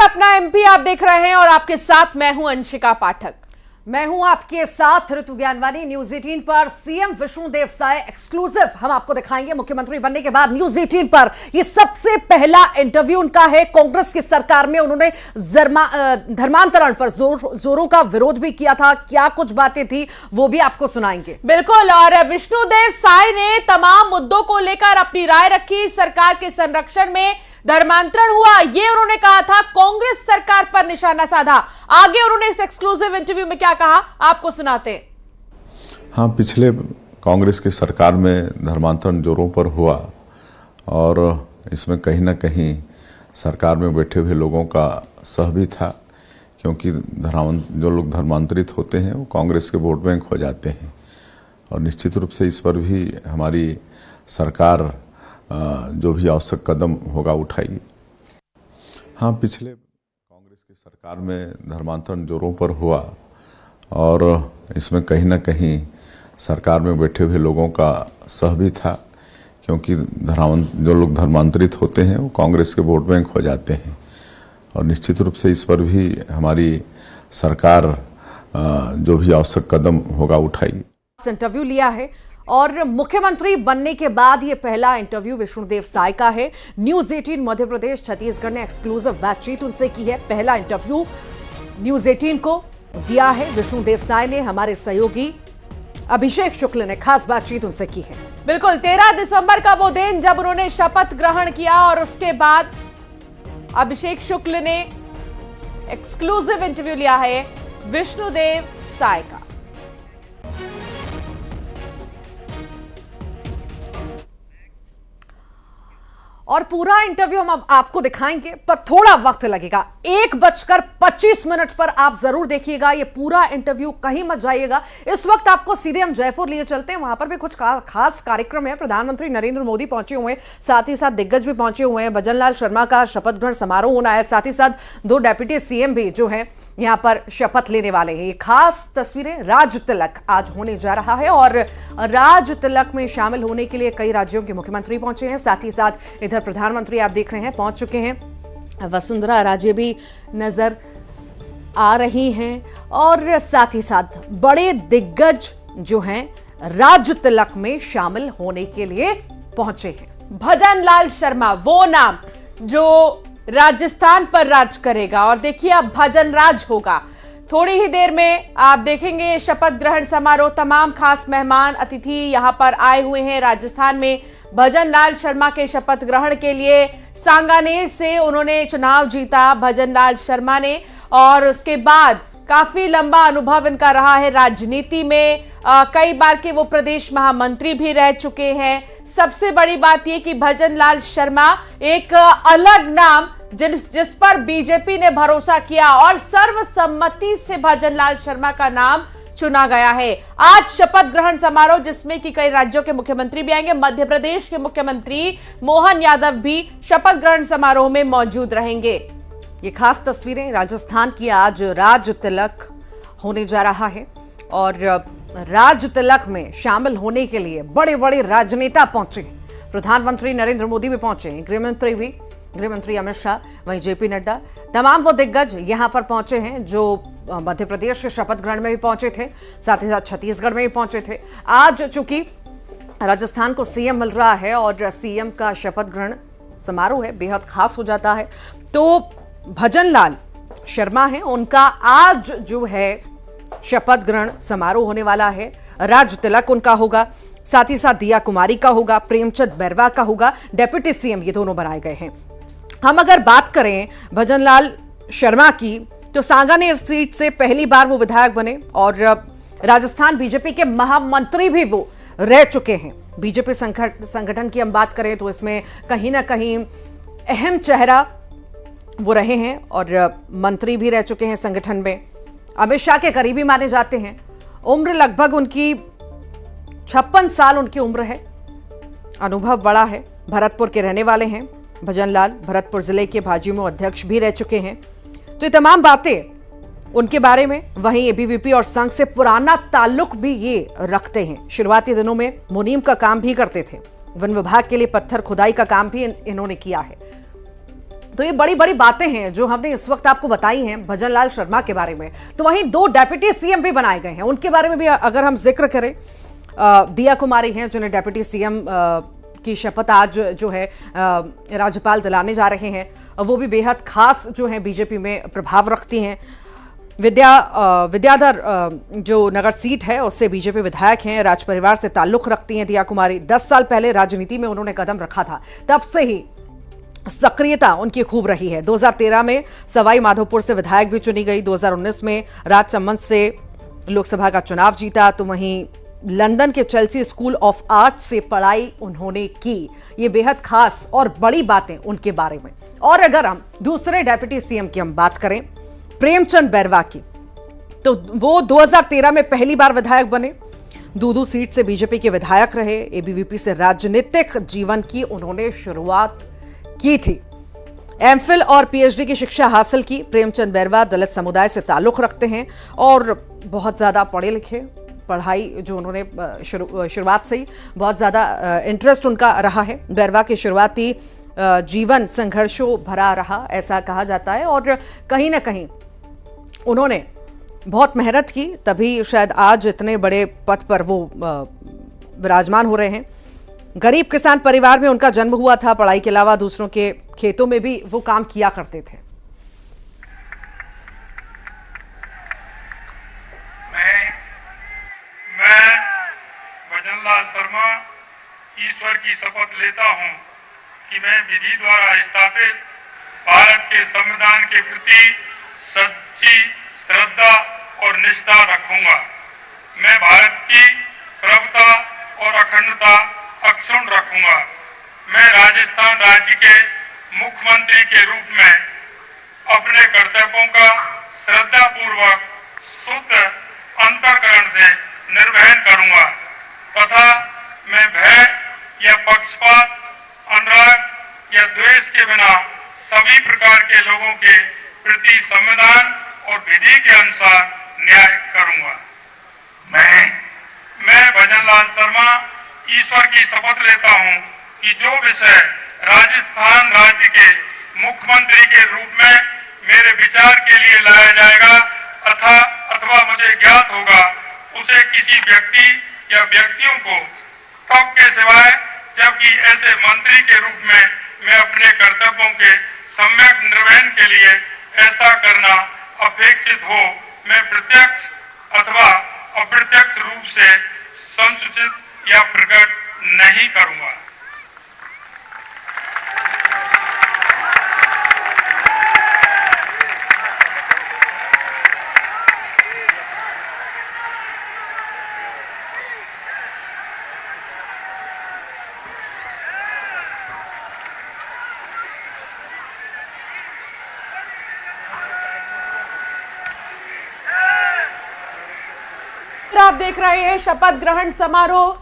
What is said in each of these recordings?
अपना एमपी आप देख रहे हैं और आपके साथ मैं हूं अंशिका पाठक। मैं हूं आपके साथ ऋतु ज्ञानवानी। न्यूज 18 पर सीएम विष्णुदेव साय एक्सक्लूसिव हम आपको दिखाएंगे। मुख्यमंत्री बनने के बाद न्यूज 18 पर यह सबसे पहला इंटरव्यू उनका है। कांग्रेस की सरकार में उन्होंने धर्मांतरण पर जोरों का विरोध भी किया था। क्या कुछ बातें थी वो भी आपको सुनाएंगे। बिल्कुल, और विष्णुदेव साय ने तमाम मुद्दों को लेकर अपनी राय रखी। सरकार के संरक्षण में धर्मांतरण हुआ, ये उन्होंने कहा था। कांग्रेस सरकार पर निशाना साधा। आगे उन्होंने इस एक्सक्लूसिव इंटरव्यू में क्या कहा आपको सुनाते हैं। हाँ, पिछले कांग्रेस की सरकार में धर्मांतरण जोरों पर हुआ और इसमें कहीं ना कहीं सरकार में बैठे हुए लोगों का सह भी था, क्योंकि जो लोग धर्मांतरित होते हैं वो कांग्रेस के वोट बैंक हो जाते हैं और निश्चित रूप से इस पर भी हमारी सरकार जो भी आवश्यक कदम होगा उठाएगी। हाँ, पिछले कांग्रेस की सरकार में धर्मांतरण जोरों पर हुआ और इसमें कहीं ना कहीं सरकार में बैठे हुए लोगों का सह भी था, क्योंकि जो लोग धर्मांतरित होते हैं वो कांग्रेस के वोट बैंक हो जाते हैं और निश्चित रूप से इस पर भी हमारी सरकार जो भी आवश्यक कदम होगा उठाएगी। इंटरव्यू लिया है और मुख्यमंत्री बनने के बाद यह पहला इंटरव्यू विष्णुदेव साय का है। न्यूज 18 मध्य प्रदेश छत्तीसगढ़ ने एक्सक्लूसिव बातचीत उनसे की है। पहला इंटरव्यू न्यूज 18 को दिया है विष्णुदेव साय ने। हमारे सहयोगी अभिषेक शुक्ल ने खास बातचीत उनसे की है। बिल्कुल, 13 दिसंबर का वो दिन जब उन्होंने शपथ ग्रहण किया और उसके बाद अभिषेक शुक्ल ने एक्सक्लूसिव इंटरव्यू लिया है विष्णुदेव साय का। और पूरा इंटरव्यू हम अब आपको दिखाएंगे, पर थोड़ा वक्त लगेगा। 1:25 पर आप जरूर देखिएगा ये पूरा इंटरव्यू, कहीं मत जाइएगा। इस वक्त आपको सीधे हम जयपुर लिए चलते हैं। वहां पर भी कुछ खास कार्यक्रम है। प्रधानमंत्री नरेंद्र मोदी पहुंचे हुए हैं, साथ ही साथ दिग्गज भी पहुंचे हुए हैं। भजन लाल शर्मा का शपथ ग्रहण समारोह होना है, साथ ही साथ 2 डेप्यूटी सीएम भी जो हैं यहां पर शपथ लेने वाले हैं। ये खास तस्वीरें राज तिलक आज होने जा रहा है और राज तिलक में शामिल होने के लिए कई राज्यों के मुख्यमंत्री पहुंचे हैं। साथ ही साथ इधर प्रधानमंत्री आप देख रहे हैं पहुंच चुके हैं। वसुंधरा राजे भी नजर आ रही हैं और साथ ही साथ बड़े दिग्गज जो हैं राज तिलक में शामिल होने के लिए पहुंचे हैं। भजन लाल शर्मा, वो नाम जो राजस्थान पर राज करेगा और देखिए अब भजन राज होगा। थोड़ी ही देर में आप देखेंगे शपथ ग्रहण समारोह। तमाम खास मेहमान अतिथि यहां पर आए हुए हैं। राजस्थान में भजन लाल शर्मा के शपथ ग्रहण के लिए सांगानेर से उन्होंने चुनाव जीता भजन लाल शर्मा ने, और उसके बाद काफी लंबा अनुभव इनका रहा है राजनीति में। कई बार के वो प्रदेश महामंत्री भी रह चुके हैं। सबसे बड़ी बात यह कि भजन लाल शर्मा एक अलग नाम जिस पर बीजेपी ने भरोसा किया और सर्वसम्मति से भजन लाल शर्मा का नाम चुना गया है। आज शपथ ग्रहण समारोह जिसमें कि कई राज्यों के मुख्यमंत्री भी आएंगे। मध्य प्रदेश के मुख्यमंत्री मोहन यादव भी शपथ ग्रहण समारोह में मौजूद रहेंगे। ये खास तस्वीरें राजस्थान की। आज राज तिलक होने जा रहा है और राज तिलक में शामिल होने के लिए बड़े बड़े राजनेता पहुंचे हैं। प्रधानमंत्री नरेंद्र मोदी भी पहुंचे हैं, गृहमंत्री अमित शाह, वहीं जेपी नड्डा, तमाम वो दिग्गज यहां पर पहुंचे हैं जो मध्य प्रदेश के शपथ ग्रहण में भी पहुंचे थे, साथ ही साथ छत्तीसगढ़ में भी पहुंचे थे। आज चूंकि राजस्थान को सीएम मिल रहा है और सीएम का शपथ ग्रहण समारोह है, बेहद खास हो जाता है। तो भजन लाल शर्मा है, उनका आज जो है शपथ ग्रहण समारोह होने वाला है। राज तिलक उनका होगा, साथ ही साथ दिया कुमारी का होगा, प्रेमचंद बैरवा का होगा, डेप्यूटी सीएम ये दोनों बनाए गए हैं। हम अगर बात करें भजन लाल शर्मा की, तो सांगानेर सीट से पहली बार वो विधायक बने और राजस्थान बीजेपी के महामंत्री भी वो रह चुके हैं। बीजेपी संगठन की हम बात करें तो इसमें कहीं ना कहीं अहम चेहरा वो रहे हैं और मंत्री भी रह चुके हैं संगठन में। अमित शाह के करीबी माने जाते हैं। उम्र लगभग उनकी 56 साल उनकी उम्र है। अनुभव बड़ा है। भरतपुर के रहने वाले हैं भजन लाल। भरतपुर जिले के भाजयुमो अध्यक्ष भी रह चुके हैं। तो ये तमाम बातें उनके बारे में। वहीं एबीवीपी और संघ से पुराना ताल्लुक भी ये रखते हैं। शुरुआती दिनों में मुनीम का काम भी करते थे। वन विभाग के लिए पत्थर खुदाई का काम भी इन्होंने किया है। तो ये बड़ी बड़ी बातें हैं जो हमने इस वक्त आपको बताई हैं भजनलाल शर्मा के बारे में। तो वहीं 2 डेप्यूटी सीएम भी बनाए गए हैं, उनके बारे में भी अगर हम जिक्र करें, दिया कुमारी हैं जिन्हें डेप्यूटी सीएम की शपथ आज जो है राज्यपाल दिलाने जा रहे हैं। वो भी बेहद खास जो है बीजेपी में प्रभाव रखती हैं। विद्याधर जो नगर सीट है उससे बीजेपी विधायक हैं, राज परिवार से ताल्लुक रखती हैं दिया कुमारी। 10 साल पहले राजनीति में उन्होंने कदम रखा था, तब से ही सक्रियता उनकी खूब रही है। 2013 में सवाई माधोपुर से विधायक भी चुनी गई। 2019 में राजसमंद से लोकसभा का चुनाव जीता। तो वहीं लंदन के चेल्सी स्कूल ऑफ आर्ट से पढ़ाई उन्होंने की। ये बेहद खास और बड़ी बातें उनके बारे में। और अगर हम दूसरे डेप्यूटी सीएम की हम बात करें, प्रेमचंद बैरवा की, तो वो 2013 में पहली बार विधायक बने। दूदू सीट से बीजेपी के विधायक रहे। एबीवीपी से राजनीतिक जीवन की उन्होंने शुरुआत की थी। एमफिल और पीएचडी की शिक्षा हासिल की। प्रेमचंद बैरवा दलित समुदाय से ताल्लुक रखते हैं और बहुत ज्यादा पढ़े लिखे। पढ़ाई जो उन्होंने शुरुआत से ही बहुत ज़्यादा इंटरेस्ट उनका रहा है। बैरवा की शुरुआती जीवन संघर्षों भरा रहा, ऐसा कहा जाता है। और कहीं ना कहीं उन्होंने बहुत मेहनत की, तभी शायद आज इतने बड़े पद पर वो विराजमान हो रहे हैं। गरीब किसान परिवार में उनका जन्म हुआ था। पढ़ाई के अलावा दूसरों के खेतों में भी वो काम किया करते थे। मैं भजनलाल शर्मा ईश्वर की शपथ लेता हूं कि मैं विधि द्वारा स्थापित भारत के संविधान के प्रति सच्ची श्रद्धा और निष्ठा रखूंगा। मैं भारत की प्रभुता और अखंडता अक्षुण्ण रखूंगा। मैं राजस्थान राज्य के मुख्यमंत्री के रूप में अपने कर्तव्यों का श्रद्धापूर्वक शुद्ध अंतःकरण से निर्वहन करूंगा तथा मैं भय या पक्षपात, अनुराग या द्वेष के बिना सभी प्रकार के लोगों के प्रति संविधान और विधि के अनुसार न्याय करूंगा। मैं भजनलाल शर्मा ईश्वर की शपथ लेता हूं कि जो विषय राजस्थान राज्य के मुख्यमंत्री के रूप में मेरे विचार के लिए लाया जाएगा अथवा मुझे ज्ञात होगा, उसे किसी व्यक्ति या व्यक्तियों को तब के सिवाय जबकि ऐसे मंत्री के रूप में मैं अपने कर्तव्यों के सम्यक निर्वहन के लिए ऐसा करना अपेक्षित हो, मैं प्रत्यक्ष अथवा अप्रत्यक्ष रूप से संसूचित या प्रकट नहीं करूंगा। आप देख रहे हैं शपथ ग्रहण समारोह।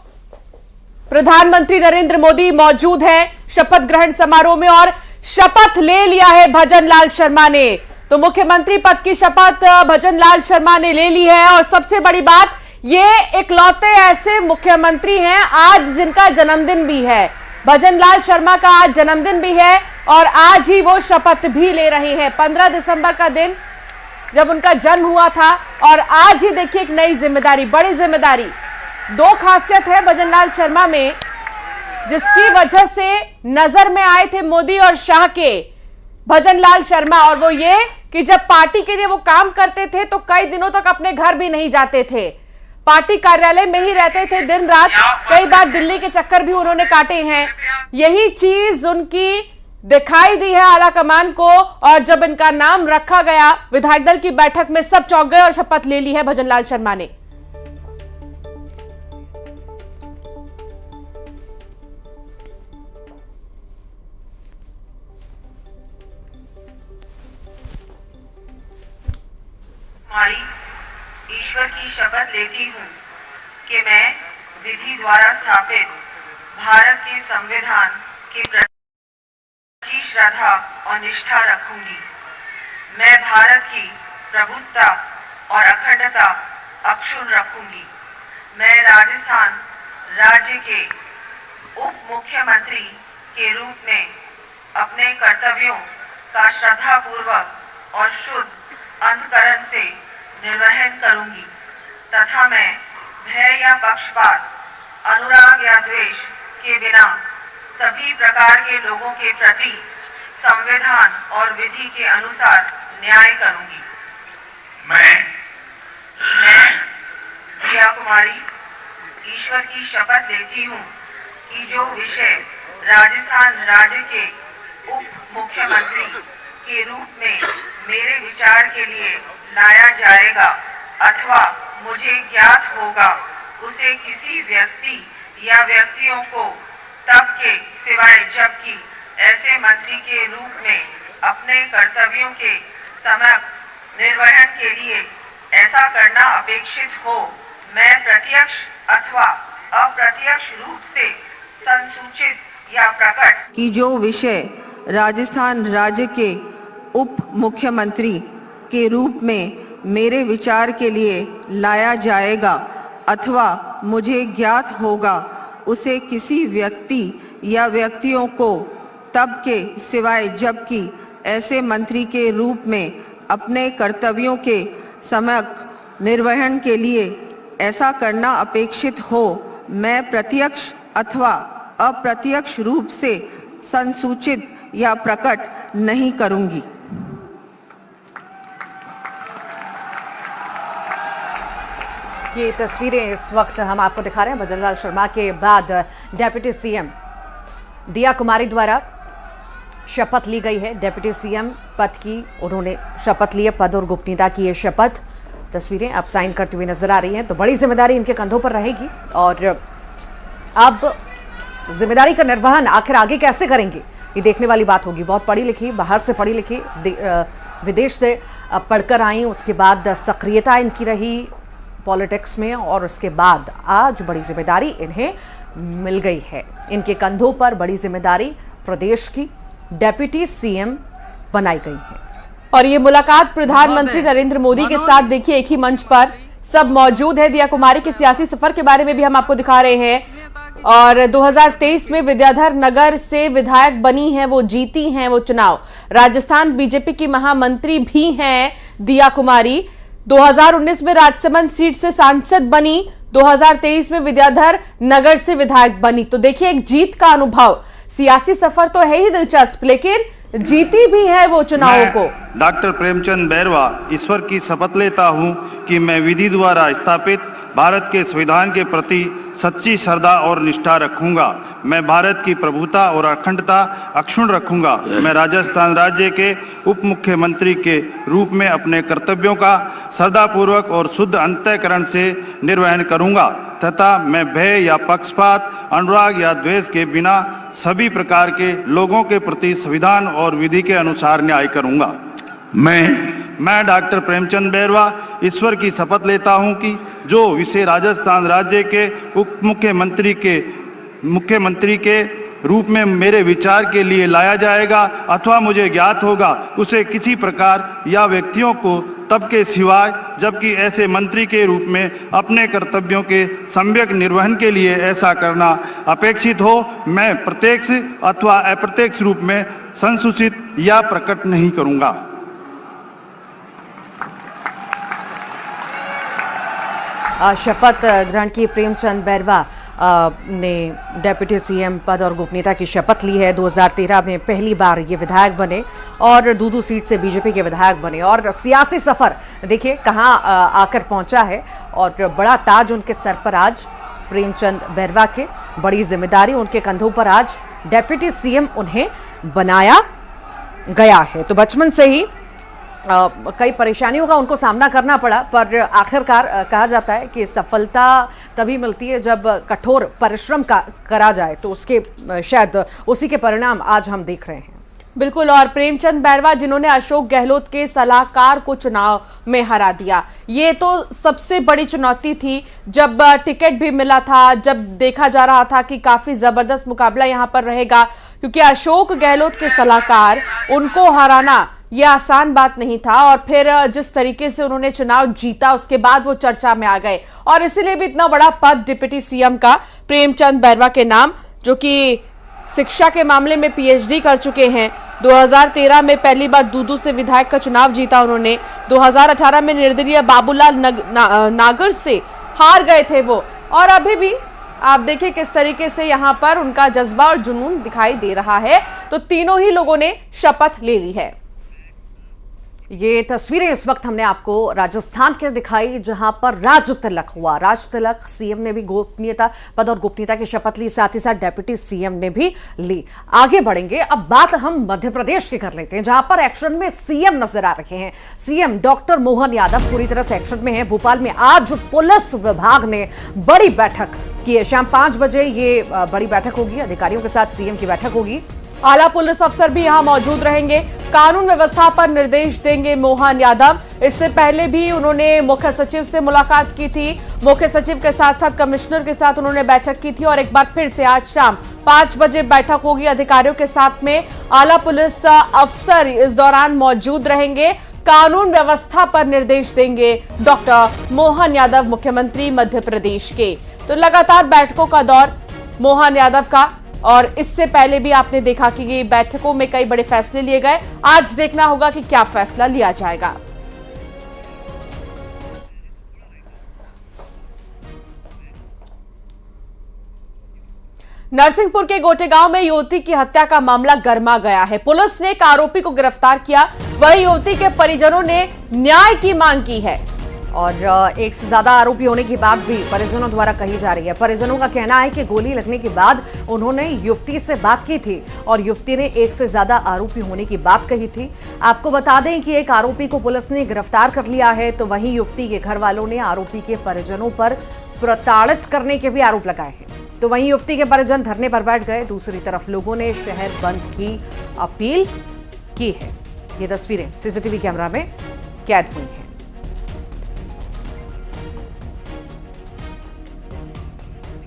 प्रधानमंत्री नरेंद्र मोदी मौजूद हैं शपथ ग्रहण समारोह में और शपथ ले लिया है भजनलाल शर्मा ने। तो मुख्यमंत्री पद की शपथ भजनलाल शर्मा ने ले ली है। और सबसे बड़ी बात, ये इकलौते ऐसे मुख्यमंत्री हैं आज जिनका जन्मदिन भी है। भजनलाल शर्मा का आज जन्मदिन भी है और आज ही वो शपथ भी ले रहे हैं। 15 दिसंबर का दिन जब उनका जन्म हुआ था और आज ही देखिए एक नई जिम्मेदारी, बड़ी जिम्मेदारी। 2 खासियत है भजनलाल शर्मा में जिसकी वजह से नजर में आए थे मोदी और शाह के भजनलाल शर्मा, और वो ये कि जब पार्टी के लिए वो काम करते थे तो कई दिनों तक अपने घर भी नहीं जाते थे, पार्टी कार्यालय में ही रहते थे दिन रात। कई बार दिल्ली के चक्कर भी उन्होंने काटे हैं। यही चीज उनकी दिखाई दी है आला कमान को, और जब इनका नाम रखा गया विधायक दल की बैठक में सब चौंक गए और शपथ ले ली है भजनलाल शर्मा ने। ईश्वर की शपथ लेती हूँ कि मैं विधि द्वारा स्थापित भारत के संविधान के प्रति श्रद्धा और निष्ठा रखूंगी। मैं भारत की प्रभुत्ता और अखंडता अक्षुण्ण रखूंगी। मैं राजस्थान राज्य के उप मुख्यमंत्री के रूप में अपने कर्तव्यों का श्रद्धापूर्वक और शुद्ध अंतकरण से निर्वहन करूंगी तथा मैं भय या पक्षपात, अनुराग या द्वेष के बिना सभी प्रकार के लोगों के प्रति संविधान और विधि के अनुसार न्याय करूंगी। मैं प्रिया कुमारी ईश्वर की शपथ लेती हूँ कि जो विषय राजस्थान राज्य के उप मुख्यमंत्री के रूप में मेरे विचार के लिए लाया जाएगा अथवा मुझे ज्ञात होगा, उसे किसी व्यक्ति या व्यक्तियों को तब के सिवाय जबकि ऐसे मंत्री के रूप में अपने कर्तव्यों के समग्र निर्वहन के लिए ऐसा करना अपेक्षित हो, मैं प्रत्यक्ष अथवा अप्रत्यक्ष रूप से संसूचित या प्रकट कि जो विषय राजस्थान राज्य के उप मुख्यमंत्री के रूप में मेरे विचार के लिए लाया जाएगा अथवा मुझे ज्ञात होगा, उसे किसी व्यक्ति या व्यक्तियों को तब के सिवाय जबकि ऐसे मंत्री के रूप में अपने कर्तव्यों के समग्र निर्वहन के लिए ऐसा करना अपेक्षित हो, मैं प्रत्यक्ष अथवा अप्रत्यक्ष रूप से संसूचित या प्रकट नहीं करूंगी। ये तस्वीरें इस वक्त हम आपको दिखा रहे हैं भजनलाल शर्मा के बाद डेप्यूटी सीएम दिया कुमारी द्वारा शपथ ली गई है। डेप्यूटी सीएम पद की उन्होंने शपथ ली है, पद और गोपनीयता की ये शपथ तस्वीरें अब साइन करते हुए नजर आ रही हैं। तो बड़ी जिम्मेदारी इनके कंधों पर रहेगी और अब जिम्मेदारी का निर्वहन आखिर आगे कैसे करेंगे ये देखने वाली बात होगी। बहुत पढ़ी लिखी, बाहर से पढ़ी लिखी, विदेश से पढ़कर आई, उसके बाद सक्रियता इनकी रही पॉलिटिक्स में और उसके बाद आज बड़ी जिम्मेदारी इन्हें मिल गई है। इनके कंधों पर बड़ी जिम्मेदारी प्रदेश की डेप्यूटी सीएम बनाई गई है। और ये मुलाकात प्रधानमंत्री नरेंद्र मोदी के साथ देखिए एक ही मंच पर सब मौजूद है। दिया कुमारी के सियासी सफर के बारे में भी हम आपको दिखा रहे हैं और 2023 में विद्याधर नगर से विधायक बनी हैं, वो जीती हैं वो चुनाव। राजस्थान बीजेपी की महामंत्री भी हैं दिया कुमारी। 2019 में राजसमंद सीट से सांसद बनी, 2023 में विद्याधर नगर से विधायक बनी। तो देखिए एक जीत का अनुभव। सियासी सफर तो है ही दिलचस्प, लेकिन जीती भी है वो चुनावों को। डॉक्टर प्रेमचंद बैरवा ईश्वर की शपथ लेता हूं कि मैं विधि द्वारा स्थापित भारत के संविधान के प्रति सच्ची श्रद्धा और निष्ठा रखूंगा। मैं भारत की प्रभुता और अखंडता अक्षुण्ण रखूंगा। मैं राजस्थान राज्य के उप मुख्यमंत्री के रूप में अपने कर्तव्यों का श्रद्धापूर्वक और शुद्ध अंतःकरण से निर्वहन करूंगा तथा मैं भय या पक्षपात, अनुराग या द्वेष के बिना सभी प्रकार के लोगों के प्रति संविधान और विधि के अनुसार न्याय करूंगा। मैं डॉक्टर प्रेमचंद बैरवा ईश्वर की शपथ लेता हूं कि जो विषय राजस्थान राज्य के उप मुख्यमंत्री के रूप में मेरे विचार के लिए लाया जाएगा अथवा मुझे ज्ञात होगा, उसे किसी प्रकार या व्यक्तियों को तब के सिवाय जबकि ऐसे मंत्री के रूप में अपने कर्तव्यों के सम्यक निर्वहन के लिए ऐसा करना अपेक्षित हो, मैं प्रत्यक्ष अथवा अप्रत्यक्ष रूप में संसूचित या प्रकट नहीं करूंगा। शपथ ग्रहण की प्रेमचंद बैरवा ने डेप्यूटी सीएम पद और गोपनीयता की शपथ ली है। 2013 में पहली बार ये विधायक बने और दूदू सीट से बीजेपी के विधायक बने और सियासी सफर देखिए कहां आकर पहुंचा है और बड़ा ताज उनके सर पर आज प्रेमचंद बैरवा के, बड़ी जिम्मेदारी उनके कंधों पर आज डेप्यूटी सीएम उन्हें बनाया गया है। तो बचपन से ही कई परेशानियों का उनको सामना करना पड़ा, पर आखिरकार कहा जाता है कि सफलता तभी मिलती है जब कठोर परिश्रम करा जाए, तो उसके शायद उसी के परिणाम आज हम देख रहे हैं। बिल्कुल। और प्रेमचंद बैरवा जिन्होंने अशोक गहलोत के सलाहकार को चुनाव में हरा दिया, ये तो सबसे बड़ी चुनौती थी। जब टिकट भी मिला था, जब देखा जा रहा था कि काफी जबरदस्त मुकाबला यहां पर रहेगा, क्योंकि अशोक गहलोत के सलाहकार, उनको हराना ये आसान बात नहीं था। और फिर जिस तरीके से उन्होंने चुनाव जीता, उसके बाद वो चर्चा में आ गए और इसीलिए भी इतना बड़ा पद डिप्टी सीएम का प्रेमचंद बैरवा के नाम, जो कि शिक्षा के मामले में पीएचडी कर चुके हैं, 2013 में पहली बार दूदू से विधायक का चुनाव जीता उन्होंने। 2018 में निर्दलीय बाबूलाल नागर से हार गए थे वो, और अभी भी आप देखिए किस तरीके से यहाँ पर उनका जज्बा और जुनून दिखाई दे रहा है। तो तीनों ही लोगों ने शपथ ले ली है। ये तस्वीरें इस वक्त हमने आपको राजस्थान के दिखाई, जहां पर राज तिलक हुआ। राज तिलक, सीएम ने भी गोपनीयता पद और गोपनीयता की शपथ ली, साथ ही साथ डेप्यूटी सीएम ने भी ली। आगे बढ़ेंगे, अब बात हम मध्य प्रदेश की कर लेते हैं, जहां पर एक्शन में सीएम नजर आ रहे हैं। सीएम डॉक्टर मोहन यादव पूरी तरह से एक्शन में है। भोपाल में आज पुलिस विभाग ने बड़ी बैठक की है। शाम 5 बजे ये बड़ी बैठक होगी, अधिकारियों के साथ सीएम की बैठक होगी। आला पुलिस अफसर भी यहां मौजूद रहेंगे। कानून व्यवस्था पर निर्देश देंगे मोहन यादव। इससे पहले भी उन्होंने मुख्य सचिव से मुलाकात की थी। मुख्य सचिव के साथ साथ कमिश्नर के साथ उन्होंने बैठक की थी, और एक बार फिर से आज शाम 5 बजे बैठक होगी अधिकारियों के साथ में। आला पुलिस अफसर इस दौरान मौजूद रहेंगे। कानून व्यवस्था पर निर्देश देंगे डॉक्टर मोहन यादव, मुख्यमंत्री मध्य प्रदेश के। तो लगातार बैठकों का दौर मोहन यादव का, और इससे पहले भी आपने देखा कि ये बैठकों में कई बड़े फैसले लिए गए। आज देखना होगा कि क्या फैसला लिया जाएगा। नरसिंहपुर के गोटेगांव में युवती की हत्या का मामला गर्मा गया है। पुलिस ने एक आरोपी को गिरफ्तार किया, वही युवती के परिजनों ने न्याय की मांग की है। और एक से ज्यादा आरोपी होने की बात भी परिजनों द्वारा कही जा रही है। परिजनों का कहना है कि गोली लगने के बाद उन्होंने युवती से बात की थी, और युवती ने एक से ज्यादा आरोपी होने की बात कही थी। आपको बता दें कि एक आरोपी को पुलिस ने गिरफ्तार कर लिया है, तो वहीं युवती के घर वालों ने आरोपी के परिजनों पर प्रताड़ित करने के भी आरोप लगाए हैं। तो वहीं युवती के परिजन धरने पर बैठ गए। दूसरी तरफ लोगों ने शहर बंद की अपील की है। ये तस्वीरें सीसीटीवी कैमरा में कैद हुई हैं।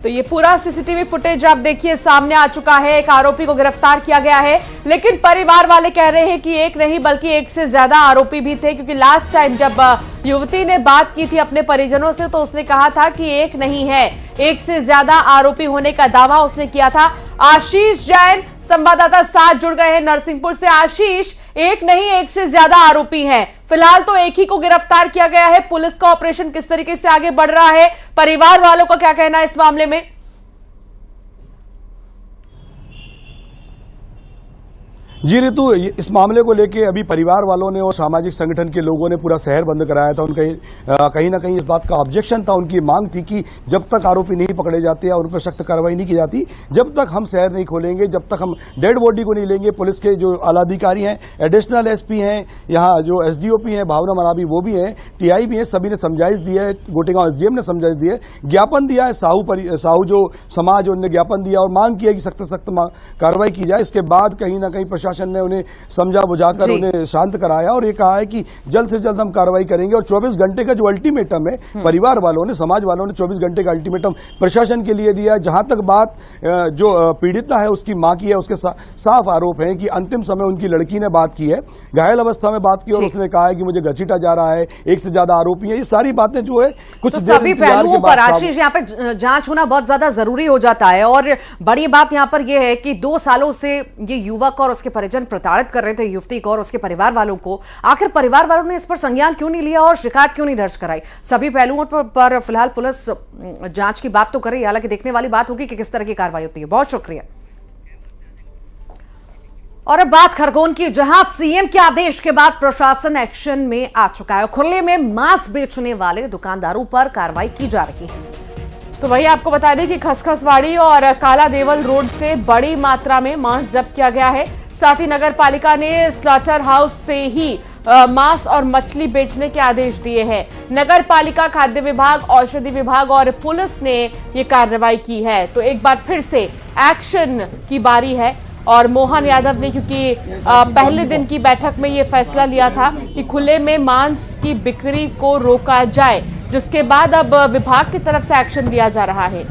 तो ये पूरा सीसीटीवी फुटेज आप देखिए सामने आ चुका है। एक आरोपी को गिरफ्तार किया गया है, लेकिन परिवार वाले कह रहे हैं कि एक नहीं बल्कि एक से ज्यादा आरोपी भी थे, क्योंकि लास्ट टाइम जब युवती ने बात की थी अपने परिजनों से, तो उसने कहा था कि एक नहीं है, एक से ज्यादा आरोपी होने का दावा उसने किया था। आशीष जैन संवाददाता साथ जुड़ गए हैं नरसिंहपुर से। आशीष, एक नहीं एक से ज्यादा आरोपी हैं, फिलहाल तो एक ही को गिरफ्तार किया गया है। पुलिस का ऑपरेशन किस तरीके से आगे बढ़ रहा है, परिवार वालों का क्या कहना है इस मामले में? जी ऋतु, इस मामले को लेके अभी परिवार वालों ने और सामाजिक संगठन के लोगों ने पूरा शहर बंद कराया था। उनका कहीं ना कहीं इस बात का ऑब्जेक्शन था, उनकी मांग थी कि जब तक आरोपी नहीं पकड़े जाते या उन पर सख्त कार्रवाई नहीं की जाती, जब तक हम शहर नहीं खोलेंगे, जब तक हम डेड बॉडी को नहीं लेंगे। पुलिस के जो आलाधिकारी हैं, एडिशनल एसपी हैं, यहाँ जो एसडीओपी हैं भावना मरावी वो भी हैं, टीआई भी हैं, सभी ने समझाइश दी है। गोटेगांव एसडीएम ने समझाइश दी है, ज्ञापन दिया है। साहू जो समाज उन्होंने ज्ञापन दिया और मांग की है कि सख्त सख्त कार्रवाई की जाए। इसके बाद कहीं ना कहीं प्रशासन ने उन्हें समझा बुझाकर उन्हें शांत कराया और ये कहा है कि जल्द से जल्द हम कार्रवाई करेंगे। और 24 घंटे का जो अल्टीमेटम है परिवार वालों ने, समाज वालों ने 24 घंटे का अल्टीमेटम प्रशासन के लिए दिया। जहां तक बात जो पीड़िता है उसकी मां की है, उसके साफ आरोप है कि अंतिम समय उनकी लड़की ने बात की है, घायल अवस्था में बात की, और उसने कहा है कि मुझे घसीटा जा रहा है, एक से ज्यादा आरोपी है। ये सारी बातें जो है कुछ सभी पहलुओं पर आशीष यहाँ पे जांच होना बहुत ज्यादा जरूरी हो जाता है। और बड़ी बात यहाँ पर यह है कि 2 सालों से ये युवक और उसके परिजन प्रताड़ित कर रहे थे युवती को और उसके परिवार वालों को। आखिर परिवार वालों ने इस पर संज्ञान क्यों नहीं लिया और शिकायत क्यों नहीं दर्ज कराई? सभी पहलुओं पर फिलहाल पुलिस जांच की बात तो कर रही है, हालांकि देखने वाली बात होगी कि किस तरह की कार्रवाई होती है। बहुत शुक्रिया। और अब बात खरगोन की, जहां सीएम के आदेश के बाद प्रशासन एक्शन में आ चुका है। खुले में मांस बेचने वाले दुकानदारों पर कार्रवाई की जा रही है। तो वही आपको बता दें कि खसखसवाड़ी और काला देवल रोड से बड़ी मात्रा में मांस जब्त किया गया है। साथ ही नगर पालिका ने स्लॉटर हाउस से ही मांस और मछली बेचने के आदेश दिए हैं। नगर पालिका, खाद्य विभाग, औषधि विभाग और पुलिस ने ये कार्रवाई की है। तो एक बार फिर से एक्शन की बारी है। और मोहन यादव ने, क्योंकि पहले दिन की बैठक में ये फैसला लिया था कि खुले में मांस की बिक्री को रोका जाए, जिसके बाद अब विभाग की तरफ से एक्शन लिया जा रहा है।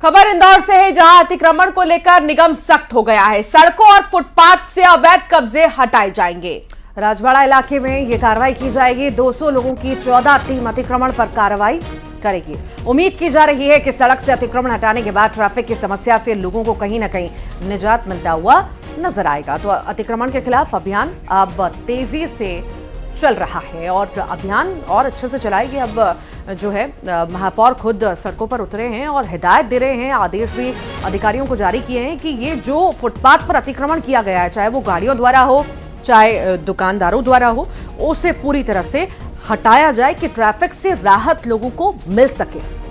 खबर इंदौर से है, जहां अतिक्रमण को लेकर निगम सख्त हो गया है। सड़कों और फुटपाथ से अवैध कब्जे हटाए जाएंगे। राजवाड़ा इलाके में ये कार्रवाई की जाएगी। 200 लोगों की 14 टीम अतिक्रमण पर कार्रवाई। करेगी। उम्मीद की जा रही है कि सड़क से अतिक्रमण हटाने के बाद ट्रैफिक की समस्या से लोगों को कहीं ना कहीं निजात मिलता हुआ नजर आएगा। तो अतिक्रमण के खिलाफ अभियान अब तेजी से चल रहा है और अभियान और अच्छे से चलाएगी। अब जो है महापौर खुद सड़कों पर उतरे हैं और हिदायत दे रहे हैं, आदेश भी अधिकारियों को जारी किए हैं कि ये जो फुटपाथ पर अतिक्रमण किया गया है, चाहे वो गाड़ियों द्वारा हो चाहे दुकानदारों द्वारा हो, उसे पूरी तरह से हटाया जाए कि ट्रैफिक से राहत लोगों को मिल सके।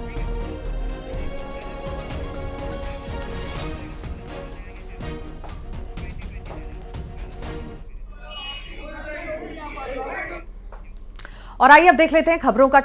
और आइए अब देख लेते हैं खबरों का